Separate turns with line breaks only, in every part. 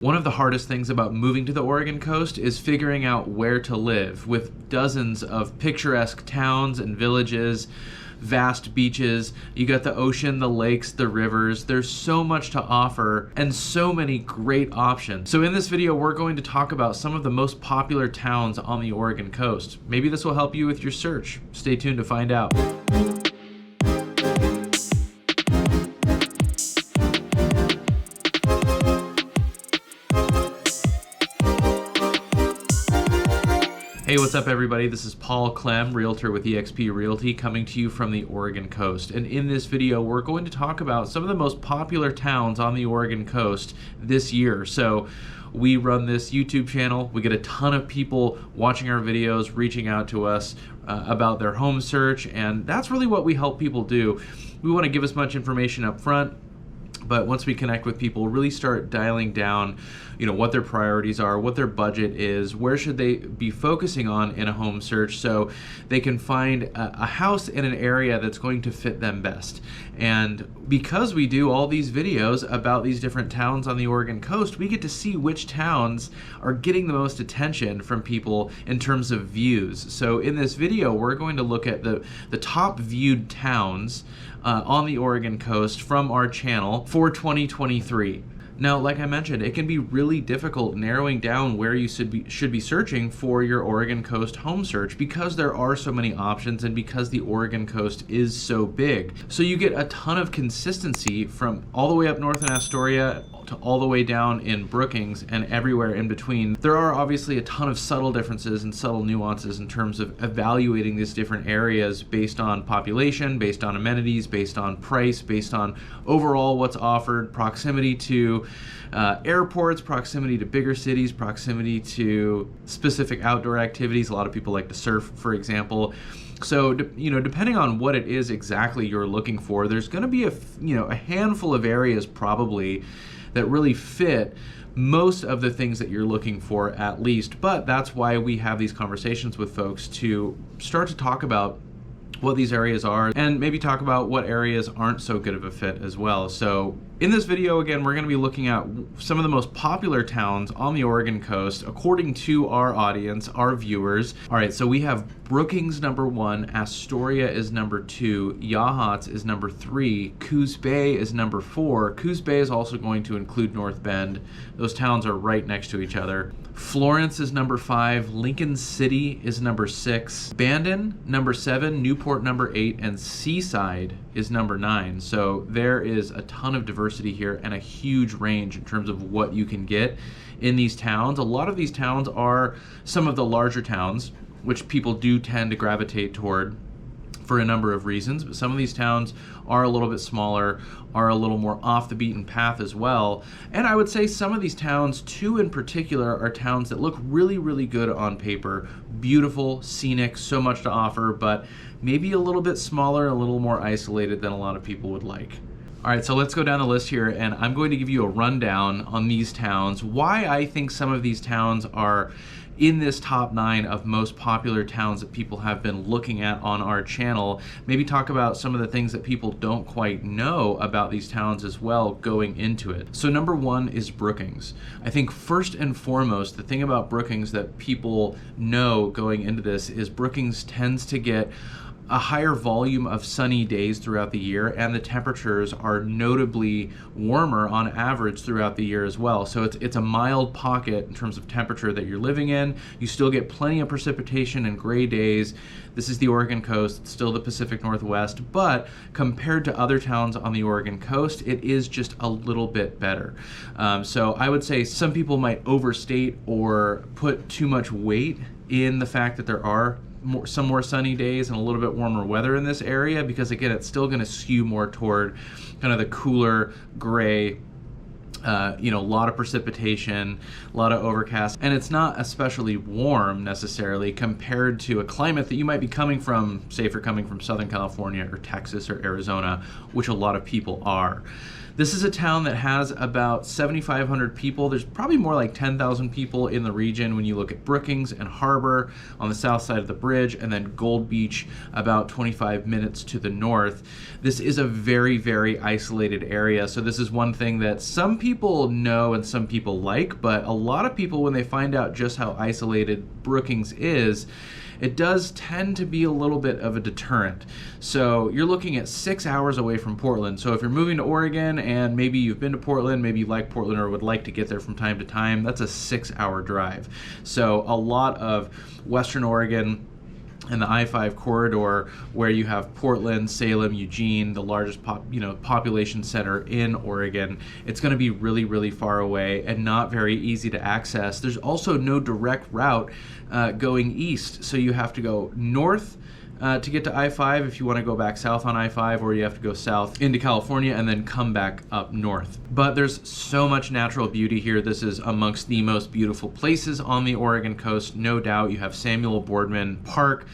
One of the hardest things about moving to the Oregon coast is figuring out where to live, with dozens of picturesque towns and villages, vast beaches. You got the ocean, the lakes, the rivers. There's so much to offer and so many great options. So in this video, we're going to talk about some of the most popular towns on the Oregon coast. Maybe this will help you with your search. Stay tuned to find out. Hey, what's up everybody? This is Clem, realtor with eXp Realty, coming to you from the Oregon coast. And in this video, we're going to talk about some of the most popular towns on the Oregon coast this year. So we run this YouTube channel. We get a ton of people watching our videos, reaching out to us about their home search. And that's really what we help people do. We want to give as much information up front, but once we connect with people, really start dialing down, what their priorities are, what their budget is, where should they be focusing on in a home search so they can find a house in an area that's going to fit them best. And because we do all these videos about these different towns on the Oregon coast, we get to see which towns are getting the most attention from people in terms of views. So in this video, we're going to look at the top viewed towns on the Oregon coast from our channel for 2023. Now, like I mentioned, it can be really difficult narrowing down where you should be searching for your Oregon coast home search because there are so many options and because the Oregon coast is so big. So you get a ton of consistency from all the way up north in Astoria to all the way down in Brookings and everywhere in between. There are obviously a ton of subtle differences and subtle nuances in terms of evaluating these different areas based on population, based on amenities, based on price, based on overall what's offered, proximity to airports, proximity to bigger cities, proximity to specific outdoor activities. A lot of people like to surf, for example. So, depending on what it is exactly you're looking for, there's going to be a handful of areas probably that really fit most of the things that you're looking for at least. But that's why we have these conversations with folks to start to talk about what these areas are and maybe talk about what areas aren't so good of a fit as well. So in this video, again, we're going to be looking at some of the most popular towns on the Oregon coast according to our audience, our viewers. All right, so we have Brookings number 1, Astoria is number 2, Yachats is number 3, Coos Bay is number 4. Coos Bay is also going to include North Bend. Those towns are right next to each other. Florence is number 5, Lincoln City is number 6, Bandon number 7, Newport number 8, and Seaside is number 9. So there is a ton of diversity here and a huge range in terms of what you can get in these towns. A lot of these towns are some of the larger towns, which people do tend to gravitate toward for a number of reasons, but some of these towns are a little bit smaller, are a little more off the beaten path as well. And I would say some of these towns, too, in particular, are towns that look really, really good on paper. Beautiful, scenic, so much to offer, but maybe a little bit smaller, a little more isolated than a lot of people would like. All right, so let's go down the list here, and I'm going to give you a rundown on these towns, why I think some of these towns are in this top 9 of most popular towns that people have been looking at on our channel. Maybe talk about some of the things that people don't quite know about these towns as well going into it. So number 1 is Brookings. I think first and foremost, the thing about Brookings that people know going into this is Brookings tends to get a higher volume of sunny days throughout the year, and the temperatures are notably warmer on average throughout the year as well. So it's a mild pocket in terms of temperature that you're living in. You still get plenty of precipitation and gray days. This is the Oregon coast, it's still the Pacific Northwest, but compared to other towns on the Oregon coast, it is just a little bit better. So I would say some people might overstate or put too much weight in the fact that there are some more sunny days and a little bit warmer weather in this area, because again, it's still going to skew more toward kind of the cooler gray, a lot of precipitation, a lot of overcast, and it's not especially warm necessarily compared to a climate that you might be coming from, say if you're coming from Southern California or Texas or Arizona, which a lot of people are. This is a town that has about 7,500 people. There's probably more like 10,000 people in the region when you look at Brookings and Harbor on the south side of the bridge, and then Gold Beach about 25 minutes to the north. This is a very, very isolated area. So this is one thing that some people know and some people like, but a lot of people, when they find out just how isolated Brookings is, it does tend to be a little bit of a deterrent. So you're looking at 6 hours away from Portland. So if you're moving to Oregon and maybe you've been to Portland, maybe you like Portland or would like to get there from time to time, that's a 6-hour drive. So a lot of Western Oregon and the I-5 corridor, where you have Portland, Salem, Eugene, the largest population center in Oregon, it's going to be really, really far away and not very easy to access. There's also no direct route going east, so you have to go north to get to I-5 if you want to go back south on I-5, or you have to go south into California and then come back up north. But there's so much natural beauty here. This is amongst the most beautiful places on the Oregon coast, no doubt. You have Samuel Boardman Park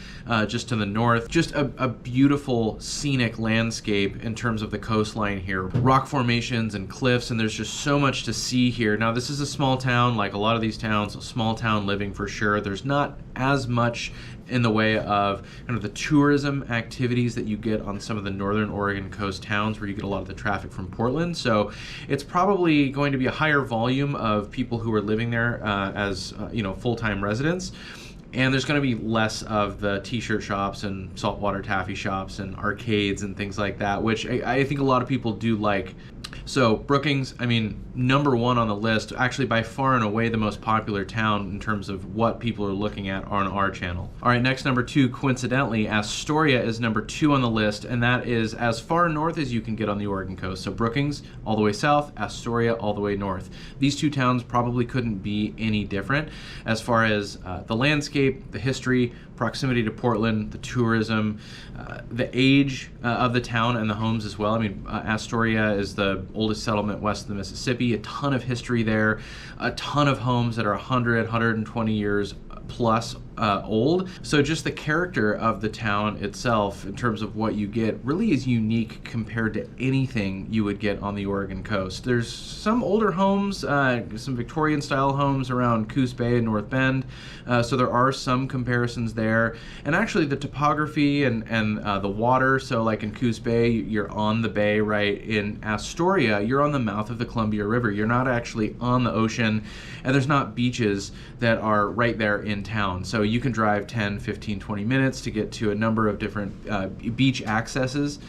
just to the north. Just a beautiful scenic landscape in terms of the coastline here. Rock formations and cliffs, and there's just so much to see here. Now, this is a small town, like a lot of these towns, small town living for sure. There's not as much in the way of kind of the tourism activities that you get on some of the northern Oregon coast towns, where you get a lot of the traffic from Portland. So it's probably going to be a higher volume of people who are living there as full-time residents. And there's going to be less of the t-shirt shops and saltwater taffy shops and arcades and things like that, which I think a lot of people do like. So Brookings, I mean, number one on the list, actually by far and away the most popular town in terms of what people are looking at on our channel. All right, next, number two, coincidentally, Astoria is number 2 on the list, and that is as far north as you can get on the Oregon coast. So Brookings all the way south, Astoria all the way north. These two towns probably couldn't be any different as far as the landscape, the history, proximity to Portland, the tourism, the age of the town and the homes as well. I mean, Astoria is the oldest settlement west of the Mississippi, a ton of history there, a ton of homes that are 100, 120 years plus old. So just the character of the town itself in terms of what you get really is unique compared to anything you would get on the Oregon coast. There's some older homes, some Victorian style homes around Coos Bay and North Bend, so there are some comparisons there. And actually the topography and the water, so like in Coos Bay, you're on the bay, right? In Astoria, you're on the mouth of the Columbia River. You're not actually on the ocean, and there's not beaches that are right there in town. So you can drive 10, 15, 20 minutes to get to a number of different beach accesses,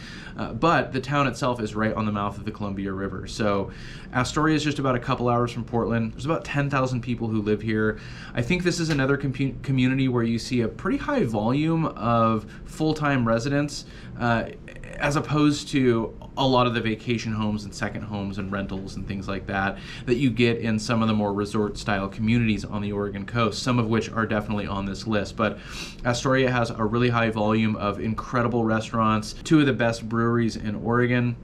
but the town itself is right on the mouth of the Columbia River. So Astoria is just about a couple hours from Portland. There's about 10,000 people who live here. I think this is another community where you see a pretty high volume of full-time residents, as opposed to a lot of the vacation homes and second homes and rentals and things like that you get in some of the more resort style communities on the Oregon coast, some of which are definitely on this list. But Astoria has a really high volume of incredible restaurants, 2 of the best breweries in Oregon.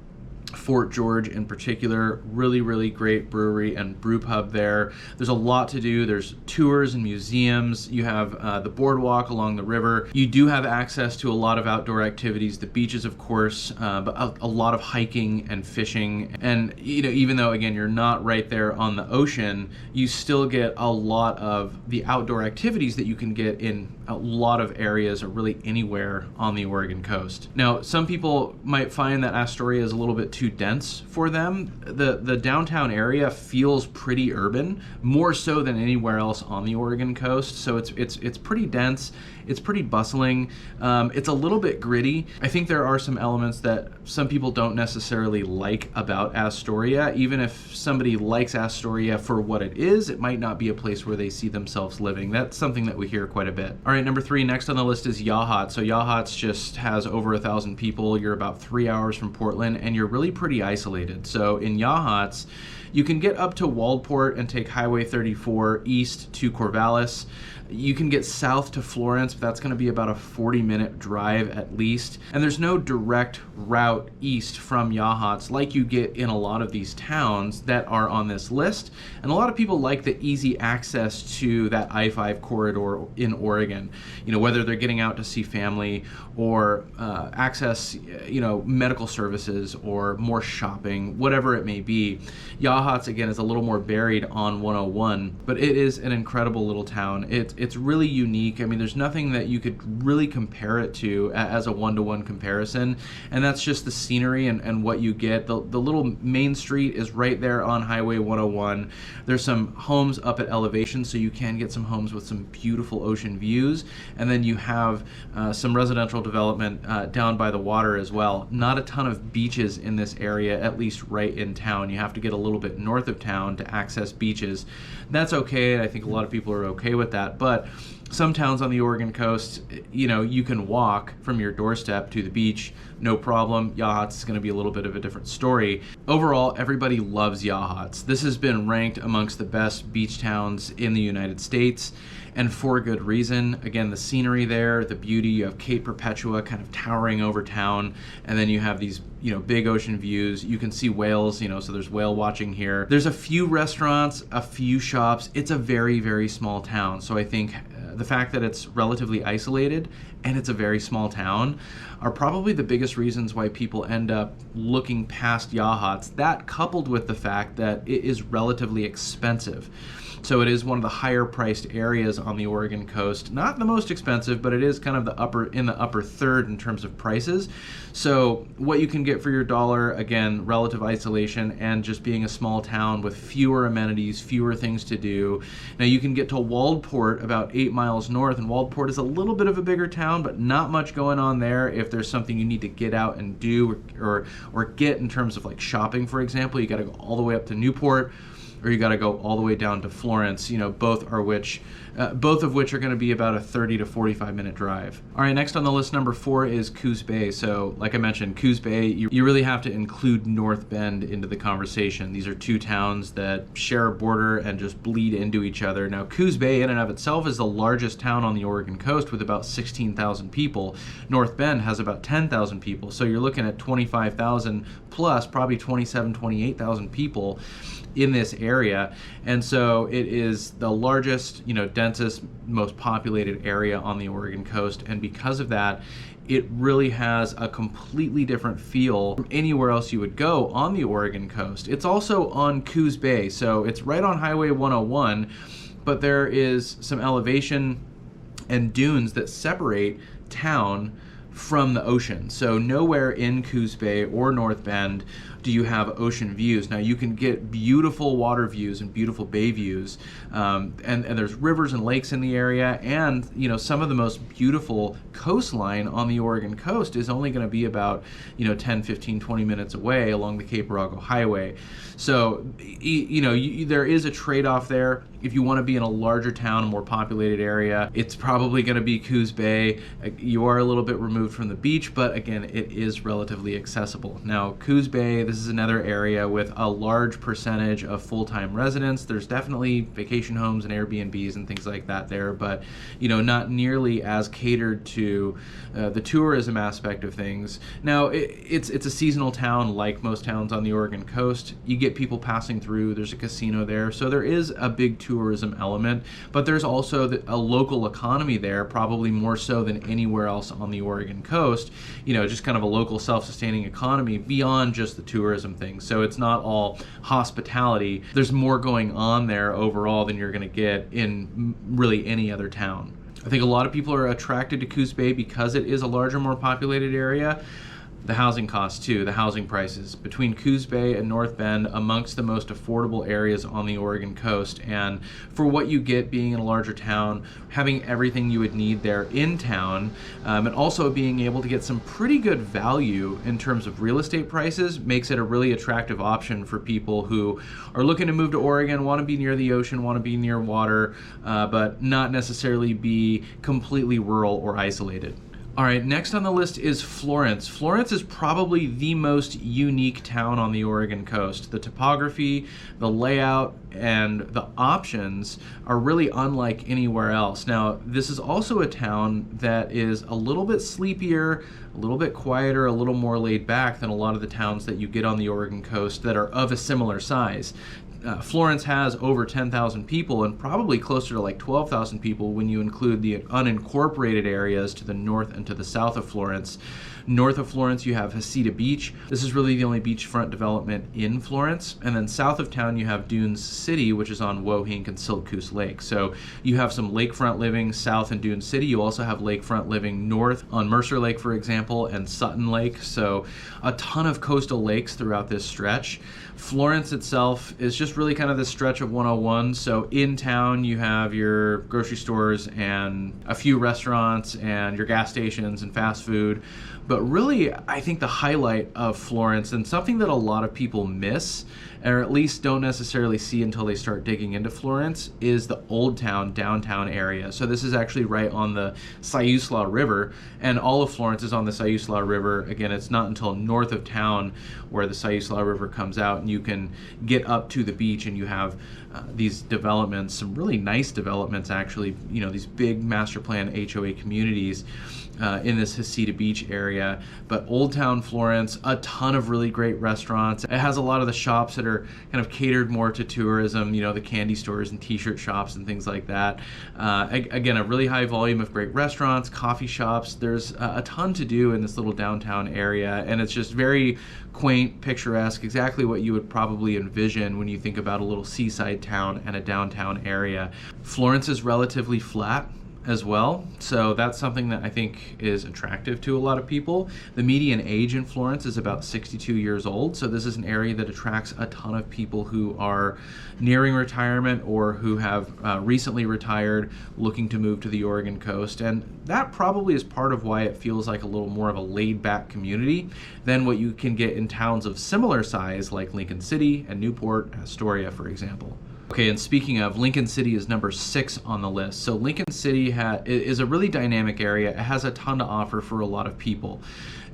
Fort George in particular, really, really great brewery and brew pub there. There's a lot to do. There's tours and museums. You have the boardwalk along the river. You do have access to a lot of outdoor activities, the beaches, of course, but a lot of hiking and fishing. And even though, again, you're not right there on the ocean, you still get a lot of the outdoor activities that you can get in a lot of areas, or really anywhere on the Oregon coast. Now, some people might find that Astoria is a little bit too dense for them. The downtown area feels pretty urban, more so than anywhere else on the Oregon coast. So it's pretty dense. It's pretty bustling. It's a little bit gritty. I think there are some elements that some people don't necessarily like about Astoria. Even if somebody likes Astoria for what it is, it might not be a place where they see themselves living. That's something that we hear quite a bit. All right, number 3, next on the list is Yachats. So Yachats just has over 1,000 people. You're about 3 hours from Portland, and you're really pretty isolated. So in Yachats, You can get up to Waldport and take Highway 34 east to Corvallis. You can get south to Florence, but that's going to be about a 40-minute drive at least. And there's no direct route east from Yachats like you get in a lot of these towns that are on this list. And a lot of people like the easy access to that I-5 corridor in Oregon, whether they're getting out to see family or access, medical services or more shopping, whatever it may be. Yachats, again, is a little more buried on 101, but it is an incredible little town. It's really unique. I mean, there's nothing that you could really compare it to as a one-to-one comparison, and that's just the scenery and what you get. The little main street is right there on Highway 101. There's some homes up at elevation, so you can get some homes with some beautiful ocean views, and then you have some residential development down by the water as well. Not a ton of beaches in this area, at least right in town. You have to get a little bit north of town to access beaches. That's okay, and I think a lot of people are okay with that, but some towns on the Oregon coast, you can walk from your doorstep to the beach, no problem. Yachats is going to be a little bit of a different story. Overall, everybody loves Yachats. This has been ranked amongst the best beach towns in the United States, and for good reason. Again, the scenery there, the beauty. You have Cape Perpetua kind of towering over town, and then you have these big ocean views. You can see whales, so there's whale watching here. There's a few restaurants, a few shops. It's a very, very small town, so I think the fact that it's relatively isolated and it's a very small town are probably the biggest reasons why people end up looking past Yachats. That coupled with the fact that it is relatively expensive. So it is one of the higher priced areas on the Oregon coast. Not the most expensive, but it is kind of in the upper third in terms of prices. So what you can get for your dollar, again, relative isolation and just being a small town with fewer amenities, fewer things to do. Now you can get to Waldport about 8 miles north, and Waldport is a little bit of a bigger town, but not much going on there. If there's something you need to get out and do or get in terms of like shopping, for example, you got to go all the way up to Newport, or you got to go all the way down to Florence, both of which are going to be about a 30 to 45 minute drive. All right, next on the list, number 4 is Coos Bay. So like I mentioned, Coos Bay, you really have to include North Bend into the conversation. These are two towns that share a border and just bleed into each other. Now, Coos Bay in and of itself is the largest town on the Oregon coast with about 16,000 people. North Bend has about 10,000 people. So you're looking at 25,000 plus probably 27, 28,000 people in this area. And so it is the largest, densest, most populated area on the Oregon coast. And because of that, it really has a completely different feel from anywhere else you would go on the Oregon coast. It's also on Coos Bay, so it's right on Highway 101, but there is some elevation and dunes that separate town from the ocean. So nowhere in Coos Bay or North Bend do you have ocean views. Now you can get beautiful water views and beautiful bay views, and there's rivers and lakes in the area, and some of the most beautiful coastline on the Oregon coast is only going to be about 10, 15, 20 minutes away along the Cape Arago Highway. So there is a trade-off there. If you want to be in a larger town, a more populated area, it's probably going to be Coos Bay. You are a little bit removed from the beach, but again, it is relatively accessible. Now, Coos Bay, this is another area with a large percentage of full-time residents. There's definitely vacation homes and Airbnbs and things like that there, but not nearly as catered to the tourism aspect of things. Now, it's a seasonal town like most towns on the Oregon coast. You get people passing through. There's a casino there, so there is a big tourism element, but there's also a local economy there, probably more so than anywhere else on the Oregon coast. Just kind of a local self-sustaining economy beyond just the tourism thing. So it's not all hospitality. There's more going on there overall than you're going to get in really any other town. I think a lot of people are attracted to Coos Bay because it is a larger, more populated area. The housing costs too, the housing prices. Between Coos Bay and North Bend, amongst the most affordable areas on the Oregon coast. And for what you get being in a larger town, having everything you would need there in town, and also being able to get some pretty good value in terms of real estate prices makes it a really attractive option for people who are looking to move to Oregon, want to be near the ocean, want to be near water, but not necessarily be completely rural or isolated. All right, next on the list is Florence. Florence is probably the most unique town on the Oregon coast. The topography, the layout, and the options are really unlike anywhere else. Now, this is also a town that is a little bit sleepier, a little bit quieter, a little more laid back than a lot of the towns that you get on the Oregon coast that are of a similar size. Florence has over 10,000 people and probably closer to like 12,000 people when you include the unincorporated areas to the north and to the south of Florence. North of Florence, you have Hasita Beach. This is really the only beachfront development in Florence. And then south of town, you have Dunes City, which is on Wohink and Silk Coos Lake. So you have some lakefront living south in Dunes City. You also have lakefront living north on Mercer Lake, for example, and Sutton Lake. So a ton of coastal lakes throughout this stretch. Florence itself is just really kind of this stretch of 101. So in town, you have your grocery stores and a few restaurants and your gas stations and fast food. But really, I think the highlight of Florence, and something that a lot of people miss, or at least don't necessarily see until they start digging into Florence, is the Old Town downtown area. So this is actually right on the Siuslaw River, and all of Florence is on the Siuslaw River. Again, it's not until north of town where the Siuslaw River comes out, and you can get up to the beach, and you have these developments, some really nice developments actually, you know, these big master plan HOA communities in this Hasita Beach area. But Old Town Florence, a ton of really great restaurants. It has a lot of the shops that are kind of catered more to tourism, you know, the candy stores and t-shirt shops and things like that. Again, a really high volume of great restaurants, coffee shops. There's a ton to do in this little downtown area, and it's just very quaint, picturesque, exactly what you would probably envision when you think about a little seaside town and a downtown area. Florence is relatively flat as well, so that's something that I think is attractive to a lot of people. The median age in Florence is about 62 years old, so this is an area that attracts a ton of people who are nearing retirement or who have recently retired looking to move to the Oregon coast, and that probably is part of why it feels like a little more of a laid-back community than what you can get in towns of similar size like Lincoln City and Newport, Astoria, for example. Okay, and speaking of, Lincoln City is number 6 on the list. So Lincoln City is a really dynamic area. It has a ton to offer for a lot of people.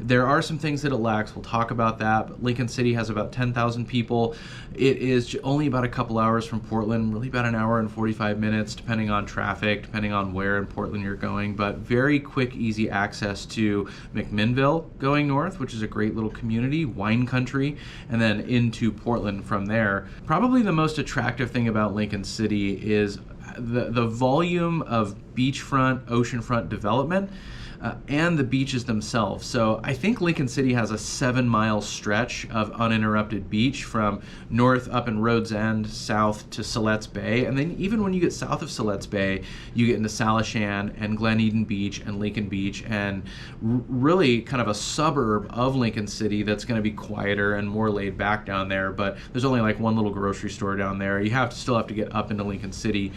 There are some things that it lacks. We'll talk about that. But Lincoln City has about 10,000 people. It is only about a couple hours from Portland, really about an hour and 45 minutes, depending on traffic, depending on where in Portland you're going. But very quick, easy access to McMinnville going north, which is a great little community, wine country, and then into Portland from there. Probably the most attractive thing about Lincoln City is the volume of beachfront, oceanfront development and the beaches themselves. So I think Lincoln City has a 7-mile stretch of uninterrupted beach from north up in Rhodes End, south to Siletz Bay. And then even when you get south of Siletz Bay, you get into Salishan and Glen Eden Beach and Lincoln Beach, and really kind of a suburb of Lincoln City that's going to be quieter and more laid back down there. But there's only like one little grocery store down there. You still have to get up into Lincoln City,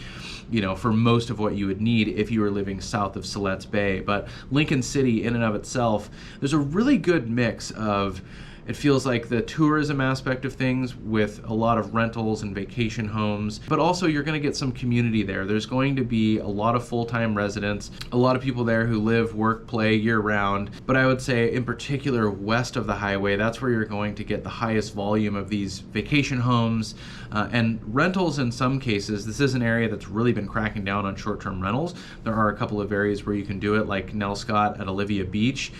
you know, for most of what you would need if you were living south of Siletz Bay. But Lincoln City in and of itself, there's a really good mix of, it feels like the tourism aspect of things with a lot of rentals and vacation homes, but also you're going to get some community there. There's going to be a lot of full-time residents, a lot of people there who live, work, play year-round. But I would say in particular west of the highway, that's where you're going to get the highest volume of these vacation homes and rentals in some cases. This is an area that's really been cracking down on short-term rentals. There are a couple of areas where you can do it, like Nelscott at Olivia Beach.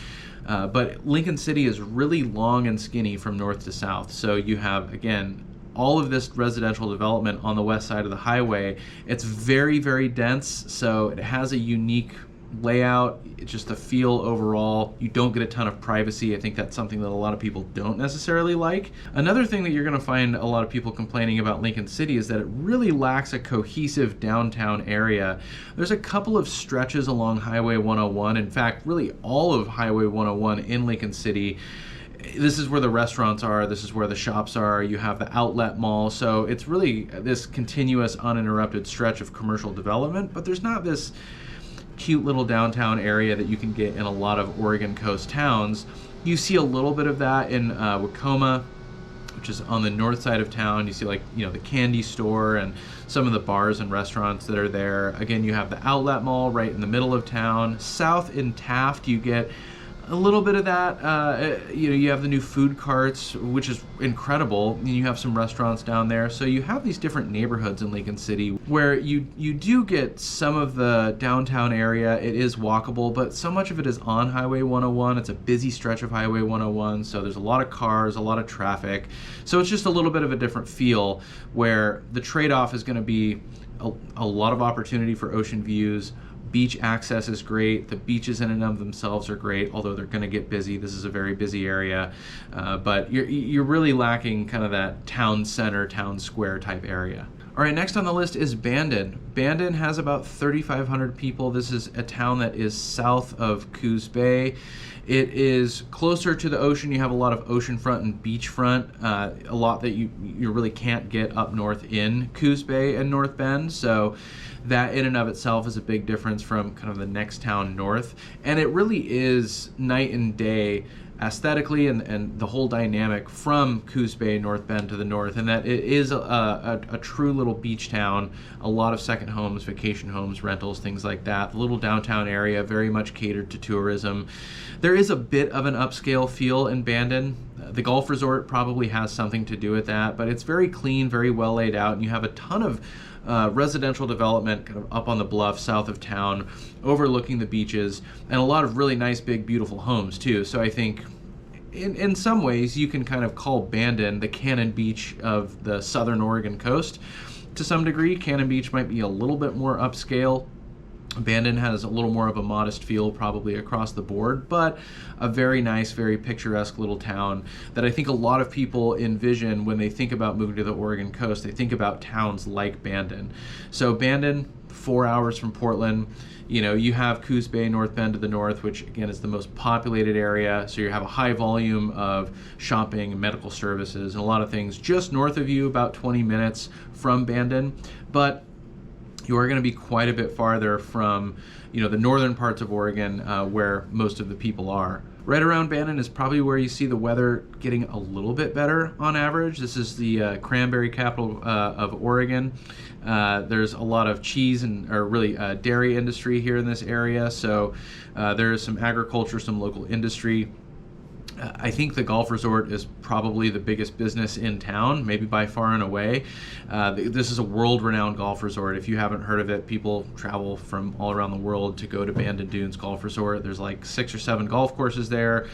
But Lincoln City is really long and skinny from north to south. So you have, again, all of this residential development on the west side of the highway. It's very, very dense, so it has a unique layout. It's just the feel overall. You don't get a ton of privacy. I think that's something that a lot of people don't necessarily like. Another thing that you're going to find a lot of people complaining about Lincoln City is that it really lacks a cohesive downtown area. There's a couple of stretches along Highway 101. In fact, really all of Highway 101 in Lincoln City. This is where the restaurants are, this is where the shops are, you have the outlet mall, so it's really this continuous uninterrupted stretch of commercial development, but there's not this cute little downtown area that you can get in a lot of Oregon coast towns. You see a little bit of that in Wacoma which is on the north side of town. You see, like, the candy store and some of the bars and restaurants that are there. Again, you have the outlet mall right in the middle of town. South in Taft, you get a little bit of that. You have the new food carts, which is incredible. You have some restaurants down there. So you have these different neighborhoods in Lincoln City where you do get some of the downtown area. It is walkable, but so much of it is on Highway 101. It's a busy stretch of Highway 101, so there's a lot of cars, a lot of traffic. So it's just a little bit of a different feel, where the trade-off is going to be a lot of opportunity for ocean views. Beach access is great. The beaches in and of themselves are great, although they're going to get busy. This is a very busy area, but you're really lacking kind of that town center, town square type area. All right, next on the list is Bandon. Bandon has about 3,500 people. This is a town that is south of Coos Bay. It is closer to the ocean. You have a lot of oceanfront and beachfront, a lot that you really can't get up north in Coos Bay and North Bend. So that in and of itself is a big difference from kind of the next town north. And it really is night and day aesthetically and the whole dynamic from Coos Bay, North Bend to the north, and that it is a true little beach town. A lot of second homes, vacation homes, rentals, things like that. The little downtown area very much catered to tourism. There is a bit of an upscale feel in Bandon. The golf resort probably has something to do with that, but it's very clean, very well laid out, and you have a ton of residential development kind of up on the bluff south of town, overlooking the beaches, and a lot of really nice, big, beautiful homes too. So I think in some ways you can kind of call Bandon the Cannon Beach of the southern Oregon coast to some degree. Cannon Beach might be a little bit more upscale. Bandon has a little more of a modest feel probably across the board, but a very nice, very picturesque little town that I think a lot of people envision when they think about moving to the Oregon coast. They think about towns like Bandon. So Bandon, 4 hours from Portland. You have Coos Bay, North Bend to the north, which again is the most populated area. So you have a high volume of shopping, medical services, and a lot of things just north of you, about 20 minutes from Bandon. But you are going to be quite a bit farther from, the northern parts of Oregon, where most of the people are. Right around Bandon is probably where you see the weather getting a little bit better on average. This is the cranberry capital of Oregon. There's a lot of cheese and dairy industry here in this area. So there is some agriculture, some local industry. I think the golf resort is probably the biggest business in town, maybe by far and away. This is a world-renowned golf resort. If you haven't heard of it, people travel from all around the world to go to Bandon Dunes Golf Resort. There's like 6 or 7 golf courses there.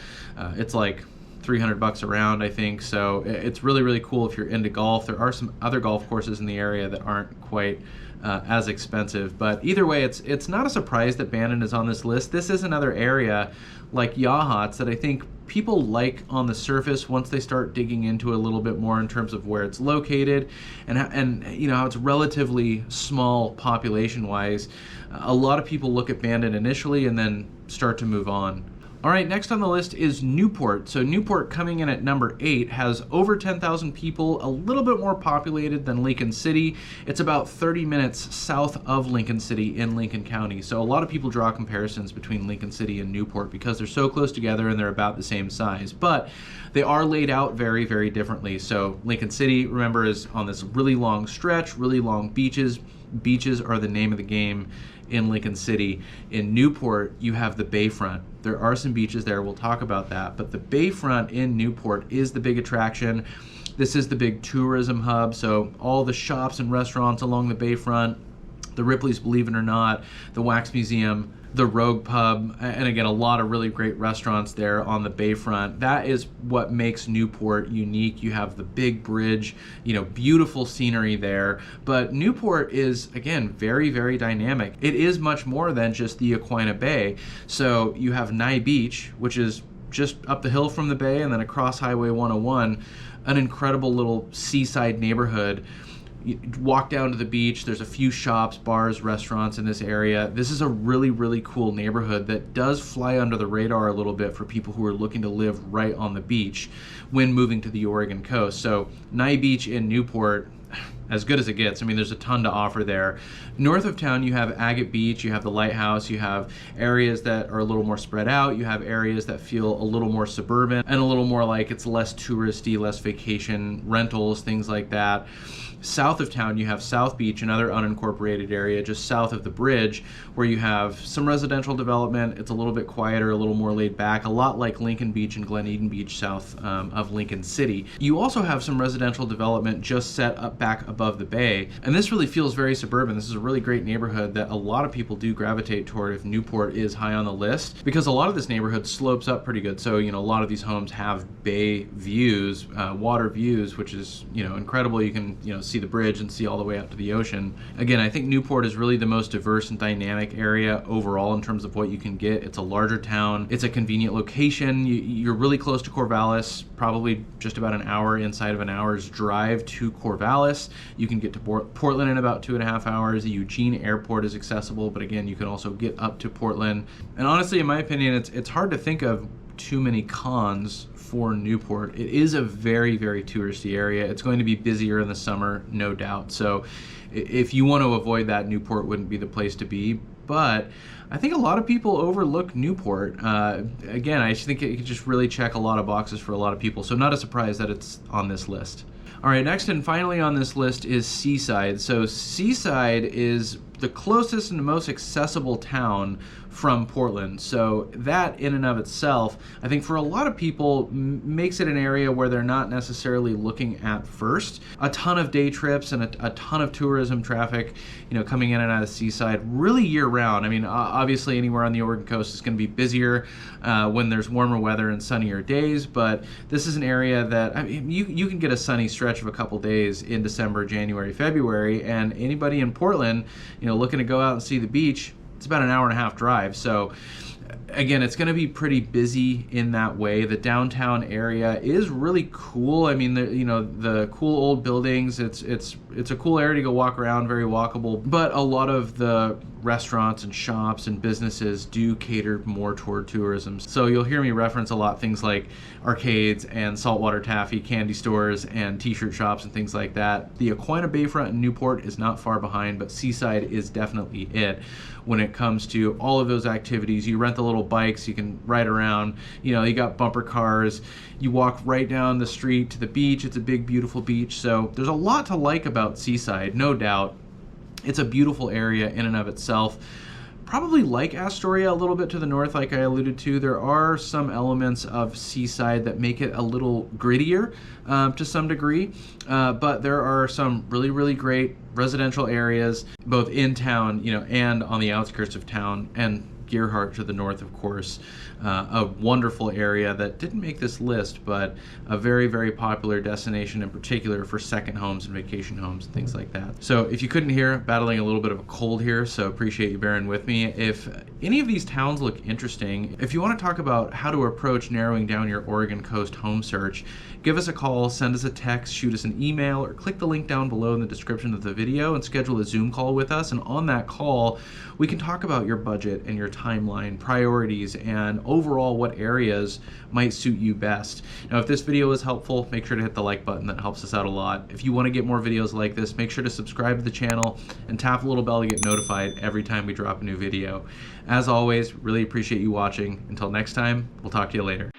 It's like $300 a round, I think. So it's really, really cool if you're into golf. There are some other golf courses in the area that aren't quite as expensive, but either way, it's not a surprise that Bandon is on this list. This is another area like Yachats that I think people like on the surface once they start digging into a little bit more in terms of where it's located and how it's relatively small population wise. A lot of people look at Bandon initially and then start to move on. All right, next on the list is Newport. So Newport, coming in at number 8, has over 10,000 people, a little bit more populated than Lincoln City. It's about 30 minutes south of Lincoln City in Lincoln County. So a lot of people draw comparisons between Lincoln City and Newport because they're so close together and they're about the same size. But they are laid out very, very differently. So Lincoln City, remember, is on this really long stretch, really long beaches. Beaches are the name of the game in Lincoln City. In Newport, you have the bayfront. There are some beaches there, we'll talk about that, but the bayfront in Newport is the big attraction. This is the big tourism hub, so all the shops and restaurants along the bayfront, the Ripley's Believe It or Not, the Wax Museum, the Rogue Pub, and again, a lot of really great restaurants there on the bayfront. That is what makes Newport unique. You have the big bridge, beautiful scenery there. But Newport is, again, very, very dynamic. It is much more than just the Aquinnah Bay. So you have Nye Beach, which is just up the hill from the bay and then across Highway 101, an incredible little seaside neighborhood. You walk down to the beach, there's a few shops, bars, restaurants in this area. This is a really, really cool neighborhood that does fly under the radar a little bit for people who are looking to live right on the beach when moving to the Oregon coast. So Nye Beach in Newport, as good as it gets. I mean, there's a ton to offer there. North of town, you have Agate Beach, you have the Lighthouse, you have areas that are a little more spread out, you have areas that feel a little more suburban and a little more like it's less touristy, less vacation rentals, things like that. South of town, you have South Beach, another unincorporated area just south of the bridge, where you have some residential development. It's a little bit quieter, a little more laid back, a lot like Lincoln Beach and Glen Eden Beach south of Lincoln City. You also have some residential development just set up back above the bay, and this really feels very suburban. This is a really great neighborhood that a lot of people do gravitate toward if Newport is high on the list, because a lot of this neighborhood slopes up pretty good. So, you know, a lot of these homes have bay views, water views, which is, you know, incredible. You can, you know, see the bridge and see all the way out to the ocean. Again, I think Newport is really the most diverse and dynamic area overall in terms of what you can get. It's a larger town. It's a convenient location. You're really close to Corvallis, probably just about an hour inside of an hour's drive to Corvallis. You can get to Portland in about 2.5 hours. The Eugene Airport is accessible, but again, you can also get up to Portland. And honestly, in my opinion, it's hard to think of too many cons for Newport. It is a very, very touristy area. It's going to be busier in the summer, no doubt. So if you want to avoid that, Newport wouldn't be the place to be. But I think a lot of people overlook Newport. Again, I think it could just really check a lot of boxes for a lot of people. So not a surprise that it's on this list. All right, next and finally on this list is Seaside. So Seaside is the closest and most accessible town from Portland. So that in and of itself, I think for a lot of people makes it an area where they're not necessarily looking at first. A ton of day trips and a ton of tourism traffic, you know, coming in and out of Seaside really year round. I mean, obviously anywhere on the Oregon coast is going to be busier when there's warmer weather and sunnier days, but this is an area that, I mean, you can get a sunny stretch of a couple days in December, January, February, and anybody in Portland, you know, looking to go out and see the beach, it's about an 1.5-hour drive. So again, it's going to be pretty busy in that way. The downtown area is really cool. I mean, you know, the cool old buildings, it's a cool area to go walk around, very walkable, but a lot of the restaurants and shops and businesses do cater more toward tourism. So you'll hear me reference a lot things like arcades and saltwater taffy, candy stores and t-shirt shops and things like that. The Aquinnah Bayfront in Newport is not far behind, but Seaside is definitely it when it comes to all of those activities. You rent the little bikes, you can ride around, you know, you got bumper cars, you walk right down the street to the beach. It's a big, beautiful beach. So there's a lot to like about Seaside, no doubt. It's a beautiful area in and of itself. Probably like Astoria a little bit to the north, like I alluded to. There are some elements of Seaside that make it a little grittier to some degree, but there are some really, really great residential areas, both in town, you know, and on the outskirts of town, and Gearhart to the north, of course. A wonderful area that didn't make this list, but a very, very popular destination in particular for second homes and vacation homes and things like that. So if you couldn't hear, battling a little bit of a cold here, so appreciate you bearing with me. If any of these towns look interesting, if you want to talk about how to approach narrowing down your Oregon coast home search, give us a call, send us a text, shoot us an email, or click the link down below in the description of the video and schedule a Zoom call with us. And on that call, we can talk about your budget and your timeline, priorities, and overall what areas might suit you best. Now, if this video is helpful, make sure to hit the like button. That helps us out a lot. If you want to get more videos like this, make sure to subscribe to the channel and tap the little bell to get notified every time we drop a new video. As always, really appreciate you watching. Until next time, we'll talk to you later.